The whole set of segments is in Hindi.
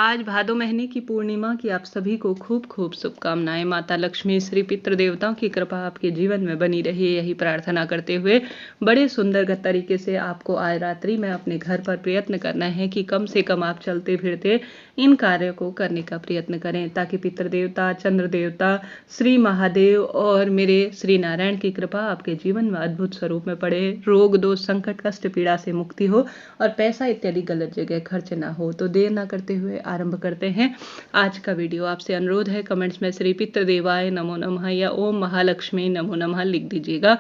आज भादो महीने की पूर्णिमा की आप सभी को खूब खूब शुभकामनाएं। माता लक्ष्मी श्री पितृ देवताओं की कृपा आपके जीवन में बनी रही, यही प्रार्थना करते हुए बड़े सुंदर तरीके से आपको आज रात्रि में अपने घर पर प्रयत्न करना है कि कम से कम आप चलते फिरते इन कार्यों को करने का प्रयत्न करें, ताकि पितृ देवता, चंद्र देवता, श्री महादेव और मेरे श्री नारायण की कृपा आपके जीवन में अद्भुत स्वरूप में पड़े, रोग दोष संकट कष्ट पीड़ा से मुक्ति हो और पैसा इत्यादि गलत जगह खर्च ना हो। तो देर ना करते हुए आरंभ करते हैं आज का वीडियो। आपसे अनुरोध है कमेंट्स में श्री पितृ देवाय नमो नमः या ओम महालक्ष्मी नमो नमः लिख दीजिएगा।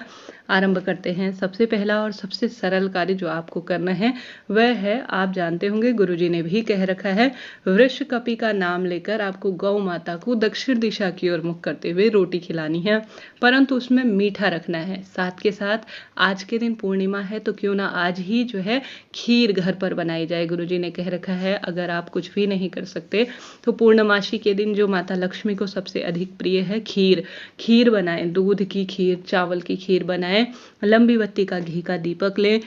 आरंभ करते हैं। सबसे पहला और सबसे सरल कार्य जो आपको करना है वह है, आप जानते होंगे गुरुजी ने भी कह रखा है, वृषकपि का नाम लेकर आपको गौ माता को दक्षिण दिशा की ओर मुख करते हुए रोटी खिलानी है, परंतु उसमें मीठा रखना है। साथ के साथ आज के दिन पूर्णिमा है तो क्यों ना आज ही जो है खीर घर पर बनाई जाए। गुरुजी ने कह रखा है अगर आप कुछ भी नहीं कर सकते तो पूर्णमासी के दिन जो माता लक्ष्मी को सबसे अधिक प्रिय है खीर बनाएं। दूध की खीर, चावल की खीर बनाएं, लंबी बत्ती का घी का दीपक लें।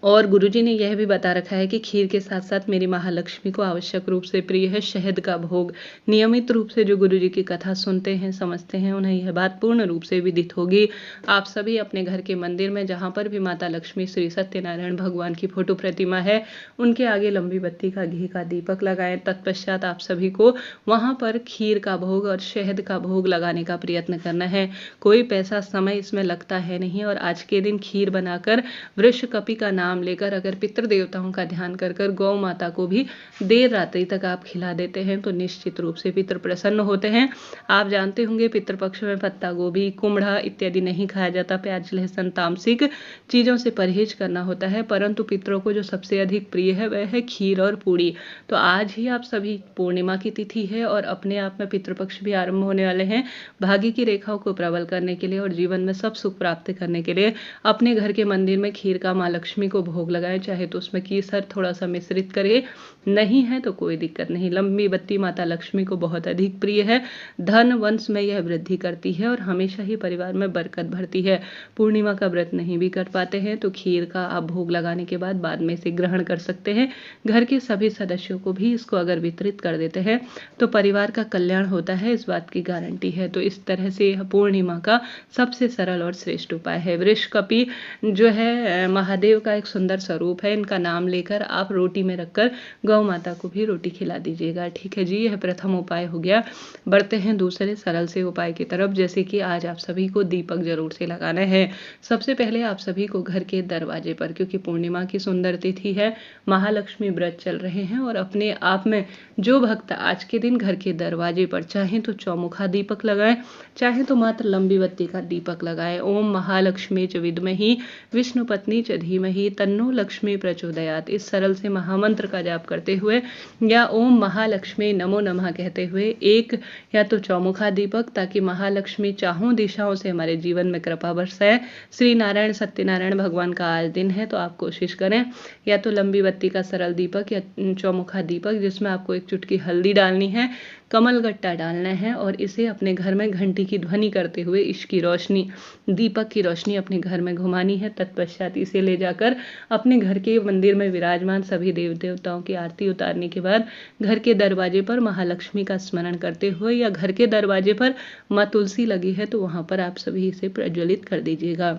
और गुरुजी ने यह भी बता रखा है कि खीर के साथ साथ मेरी महालक्ष्मी को आवश्यक रूप से प्रिय है शहद का भोग। नियमित रूप से जो गुरुजी की कथा सुनते हैं, समझते हैं, उन्हें यह बात पूर्ण रूप से विदित होगी। आप सभी अपने घर के मंदिर में जहाँ पर भी माता लक्ष्मी श्री सत्यनारायण भगवान की फोटो प्रतिमा है, उनके आगे लंबी बत्ती का घी का दीपक लगाएं। तत्पश्चात आप सभी को वहाँ पर खीर का भोग और शहद का भोग लगाने का प्रयत्न करना है। कोई पैसा समय इसमें लगता है नहीं। और आज के दिन खीर बनाकर वृषकपि का नाम लेकर अगर पितृ देवताओं का ध्यान कर कर गौ माता को भी देर रात्रि तक आप खिला देते हैं तो निश्चित रूप से पितृ प्रसन्न होते हैं। आप जानते होंगे पितृपक्ष में पत्ता गोभी, कुमड़ा इत्यादि नहीं खाया जाता। प्याज लहसुन तामसिक चीजों से परहेज करना होता है, परंतु पितरों को जो सबसे अधिक प्रिय है वह है खीर और पूड़ी। तो आज ही आप सभी, पूर्णिमा की तिथि है और अपने आप में पितृपक्ष भी आरंभ होने वाले हैं। भाग्य की रेखाओं को प्रबल करने के लिए और जीवन में सब सुख प्राप्त करने के लिए अपने घर के मंदिर में खीर का माँ लक्ष्मी को भोग लगाएं। चाहे तो उसमें केसर थोड़ा सा मिश्रित करें, नहीं है तो कोई दिक्कत नहीं। लंबी बत्ती माता लक्ष्मी को बहुत अधिक प्रिय है। धन वंश में यह वृद्धि करती है और हमेशा ही परिवार में बरकत भरती है। पूर्णिमा का व्रत नहीं भी कर पाते हैं तो खीर का आप भोग लगाने के बाद में इसे ग्रहण कर सकते हैं। घर के सभी सदस्यों को भी इसको अगर वितरित कर देते हैं तो परिवार का कल्याण होता है, इस बात की गारंटी है। तो इस तरह से यह पूर्णिमा का सबसे सरल और श्रेष्ठ उपाय है। वृषकपि जो है महादेव का एक सुंदर स्वरूप है। इनका नाम लेकर आप रोटी में रखकर गौ माता को भी रोटी खिला दीजिएगा। ठीक है जी, यह प्रथम उपाय हो गया। बढ़ते हैं दूसरे सरल से उपाय की तरफ, जैसे कि आज आप सभी को दीपक जरूर से लगाना है। सबसे पहले आप सभी को घर के दरवाजे पर, क्योंकि पूर्णिमा की सुंदर तिथि है, महालक्ष्मी व्रत चल रहे हैं और अपने आप में जो भक्त आज के दिन घर के दरवाजे पर चाहे तो चौमुखा दीपक लगाएं, चाहे तो मात्र लंबी बत्ती का दीपक लगाएं। ओम महालक्ष्मी च विद्महि विष्णु पत्नी च धीमहि तन्नो लक्ष्मी प्रचोदयात, इस सरल से महामंत्र का जाप करते हुए या ओम महालक्ष्मी नमो नमः कहते हुए एक या तो चौमुखा दीपक, ताकि महालक्ष्मी चाहों दिशाओं से हमारे जीवन में कृपा बरसाए। श्री नारायण सत्यनारायण भगवान का आज दिन है तो आप कोशिश करें या तो लंबी बत्ती का सरल दीपक या चौमुखा दीपक, जिसमें आपको एक चुटकी हल्दी डालनी है, कमल गट्टा डालना है और इसे अपने घर में घंटी की ध्वनि करते हुए इसकी रोशनी, दीपक की रोशनी अपने घर में घुमानी है। तत्पश्चात इसे ले जाकर अपने घर के मंदिर में विराजमान सभी देव देवताओं की आरती उतारने के बाद घर के दरवाजे पर महालक्ष्मी का स्मरण करते हुए या घर के दरवाजे पर माँ तुलसी लगी है तो वहां पर आप सभी इसे प्रज्वलित कर दीजिएगा।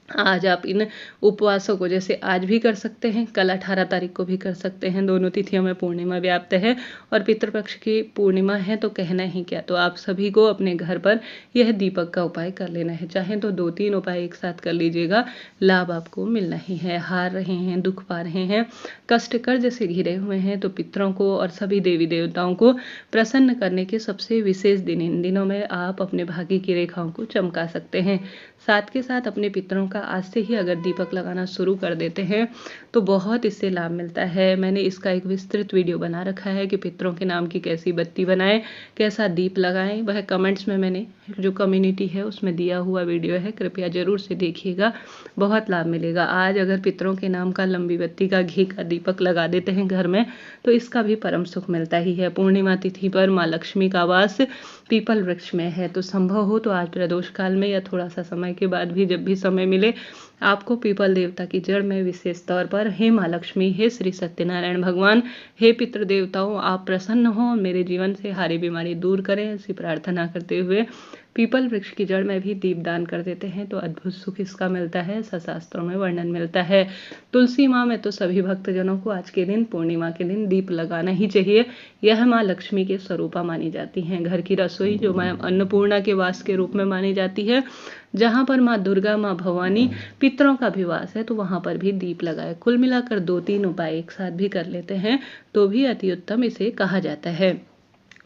आज आप इन उपवासों को जैसे आज भी कर सकते हैं, कल 18 तारीख को भी कर सकते हैं। दोनों तिथियों में पूर्णिमा व्याप्त है और पितृपक्ष की पूर्णिमा है तो कहना ही क्या। तो आप सभी को अपने घर पर यह दीपक का उपाय कर लेना है। चाहे तो 2-3 उपाय एक साथ कर लीजिएगा, लाभ आपको मिलना ही है। हार रहे हैं, दुख पा रहे हैं, कष्ट कर्ज से घिरे हुए हैं तो पितरों को और सभी देवी देवताओं को प्रसन्न करने के सबसे विशेष दिन इन दिनों में आप अपने भाग्य की रेखाओं को चमका सकते हैं। साथ के साथ अपने पितरों का आज से ही अगर दीपक लगाना शुरू कर देते हैं तो बहुत इससे लाभ मिलता है। मैंने इसका एक विस्तृत वीडियो बना रखा है कि पितरों के नाम की कैसी बत्ती बनाएं, कैसा दीप लगाएं, वह कमेंट्स में मैंने जो कम्युनिटी है उसमें दिया हुआ वीडियो है, कृपया जरूर से देखिएगा, बहुत लाभ मिलेगा। आज अगर पितरों के नाम का लंबी बत्ती का घी का दीपक लगा देते हैं घर में तो इसका भी परम सुख मिलता ही है। पूर्णिमा तिथि पर माँ लक्ष्मी का वास पीपल वृक्ष में है तो संभव हो तो आज प्रदोष काल में या थोड़ा सा समय के बाद भी, जब भी समय मिले, आपको पीपल देवता की जड़ में विशेष तौर पर हे माँ लक्ष्मी, हे श्री सत्यनारायण भगवान, हे पितृ देवताओं, आप प्रसन्न हो और मेरे जीवन से हारी बीमारी दूर करें, ऐसी प्रार्थना करते हुए पीपल वृक्ष की जड़ में भी दीपदान कर देते हैं तो अद्भुत सुख इसका मिलता है, ऐसा शास्त्रों में वर्णन मिलता है। तुलसी माँ में तो सभी भक्तजनों को आज के दिन, पूर्णिमा के दिन, दीप लगाना ही चाहिए। यह माँ लक्ष्मी के स्वरूपा मानी जाती हैं। घर की रसोई जो माँ अन्नपूर्णा के वास के रूप में मानी जाती है, जहाँ पर माँ दुर्गा, माँ भवानी, पितरों का भी वास है, तो वहाँ पर भी दीप लगाए। कुल मिलाकर 2-3 उपाय एक साथ भी कर लेते हैं तो भी अति उत्तम इसे कहा जाता है।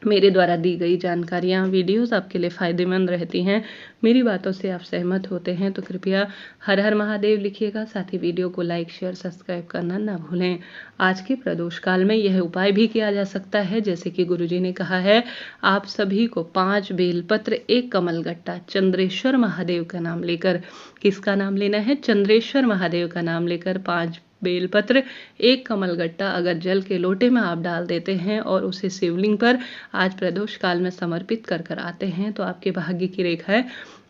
मेरे द्वारा दी गई जानकारियाँ, वीडियोस आपके लिए फ़ायदेमंद रहती हैं, मेरी बातों से आप सहमत होते हैं तो कृपया हर हर महादेव लिखिएगा। साथ ही वीडियो को लाइक, शेयर, सब्सक्राइब करना ना भूलें। आज के प्रदोष काल में यह उपाय भी किया जा सकता है, जैसे कि गुरुजी ने कहा है, आप सभी को 5 बेलपत्र, 1 कमलगट्टा, चंद्रेश्वर महादेव का नाम लेकर, किसका नाम लेना है? चंद्रेश्वर महादेव का नाम लेकर 5 बेलपत्र, 1 कमलगट्टा अगर जल के लोटे में आप डाल देते हैं और उसे शिवलिंग पर आज प्रदोष काल में समर्पित कर कर आते हैं तो आपके भाग्य की रेखाएं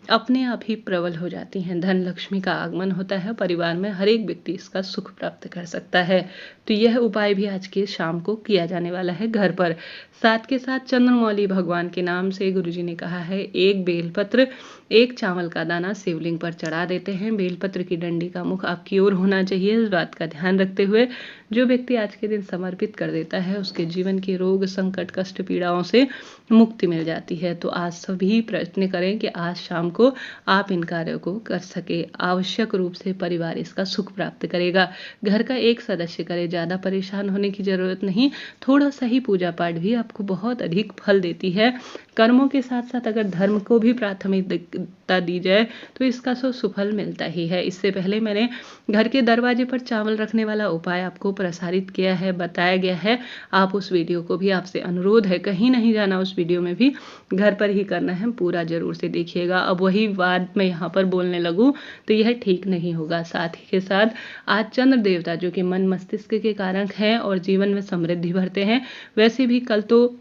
अपने आप ही प्रबल हो जाती हैं। धन लक्ष्मी का आगमन होता है, परिवार में हर एक व्यक्ति इसका सुख प्राप्त कर सकता है। तो यह उपाय भी आज के शाम को किया जाने वाला है घर पर। साथ के साथ चंद्रमौली भगवान के नाम से गुरुजी ने कहा है, 1 बेलपत्र, 1 चावल का दाना शिवलिंग पर चढ़ा देते हैं। बेलपत्र की डंडी का मुख आपकी ओर होना चाहिए। इस बात का ध्यान रखते हुए जो व्यक्ति आज के दिन समर्पित कर देता है उसके जीवन के रोग, संकट, कष्ट, पीड़ाओं से मुक्ति मिल जाती है। तो आज सभी प्रयत्न करें कि आज शाम को आप इन कार्यों को कर सके। आवश्यक रूप से परिवार इसका सुख प्राप्त करेगा। घर का एक सदस्य करे, ज़्यादा परेशान होने की जरूरत नहीं। थोड़ा सा ही पूजा पाठ भी आपको बहुत अधिक फल देती है। कर्मों के साथ साथ अगर धर्म को भी प्राथमिकता दी जाए तो इसका सुफल मिलता ही है। इससे पहले मैंने घर के दरवाजे पर चावल रखने वाला उपाय आपको प्रसारित किया है, बताया गया है। आप उस वीडियो को भी, आपसे अनुरोध है कहीं नहीं जाना, उस वीडियो में भी घर पर ही करना है, पूरा जरूर से देखिएगा। अब वही बात मैं यहाँ पर बोलने लगूँ तो यह ठीक नहीं होगा। साथ ही के साथ आज चंद्र देवता जो कि मन मस्तिष्क के कारक हैं और जीवन में समृद्धि भरते हैं, वैसे भी कल तो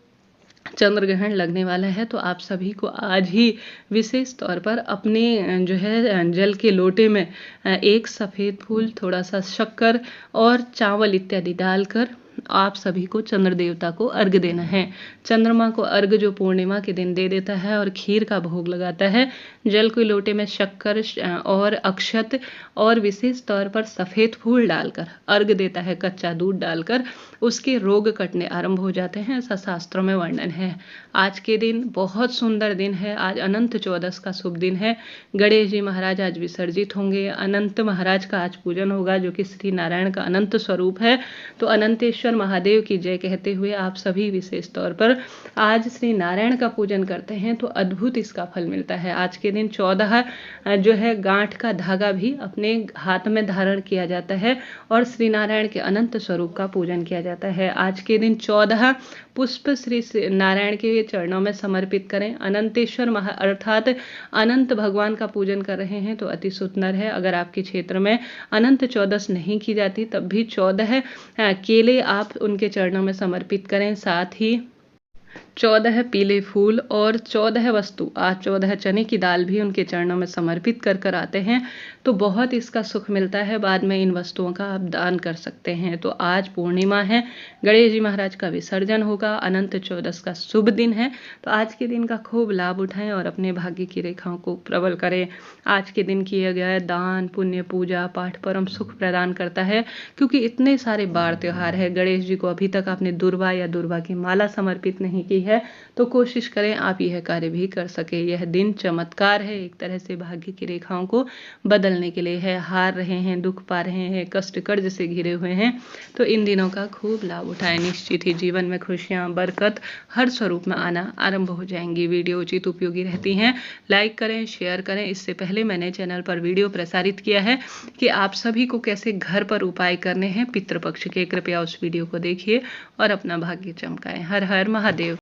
चंद्र ग्रहण लगने वाला है तो आप सभी को आज ही विशेष तौर पर अपने जो है जल के लोटे में 1 सफ़ेद फूल, थोड़ा सा शक्कर और चावल इत्यादि डालकर आप सभी को चंद्र देवता को अर्घ देना है। चंद्रमा को अर्घ जो पूर्णिमा के दिन दे देता है और खीर का भोग लगाता है, जल के लोटे में शक्कर और अक्षत और विशेष तौर पर सफ़ेद फूल डालकर अर्घ देता है, कच्चा दूध डालकर, उसके रोग कटने आरंभ हो जाते हैं, ऐसा शास्त्रों में वर्णन है। आज के दिन बहुत सुंदर दिन है। आज अनंत चौदस का शुभ दिन है। गणेश जी महाराज आज विसर्जित होंगे। अनंत महाराज का आज पूजन होगा जो कि श्री नारायण का अनंत स्वरूप है। तो अनंतेश्वर महादेव की जय कहते हुए आप सभी विशेष तौर पर आज श्री नारायण का पूजन करते हैं तो अद्भुत इसका फल मिलता है। आज के दिन 14 जो है गांठ का धागा भी अपने हाथ में धारण किया जाता है और श्री नारायण के अनंत स्वरूप का पूजन किया जाता है। आज के दिन 14 पुष्प श्री नारायण के चरणों में समर्पित करें। अनंतेश्वर अर्थात अनंत भगवान का पूजन कर रहे हैं तो अति सुंदर है। अगर आपके क्षेत्र में अनंत चौदस नहीं की जाती तब भी 14 केले आप उनके चरणों में समर्पित करें। साथ ही 14 पीले फूल और 14 वस्तु, आज 14 चने की दाल भी उनके चरणों में समर्पित कर कर आते हैं तो बहुत इसका सुख मिलता है। बाद में इन वस्तुओं का आप दान कर सकते हैं। तो आज पूर्णिमा है, गणेश जी महाराज का विसर्जन होगा, अनंत चौदस का शुभ दिन है तो आज के दिन का खूब लाभ उठाएं और अपने भाग्य की रेखाओं को प्रबल करें। आज के दिन किया गया दान, पुण्य, पूजा पाठ परम सुख प्रदान करता है। क्योंकि इतने सारे बार त्योहार है, गणेश जी को अभी तक आपने दुर्वा या दुर्वा की माला समर्पित नहीं की है तो कोशिश करें आप यह कार्य भी कर सके। यह दिन चमत्कार है, एक तरह से भाग्य की रेखाओं को बदलने के लिए है। हार रहे हैं, दुख पा रहे हैं, कष्ट कर्ज से घिरे हुए हैं तो इन दिनों का खूब लाभ उठाएं। निश्चित ही जीवन में खुशियां, बरकत हर स्वरूप में आना आरंभ हो जाएंगी। वीडियो उचित उपयोगी रहती हैं, लाइक करें, शेयर करें। इससे पहले मैंने चैनल पर वीडियो प्रसारित किया है कि आप सभी को कैसे घर पर उपाय करने हैं पितृपक्ष के। कृपया उस वीडियो को देखिए और अपना भाग्य चमकाएं। हर हर महादेव।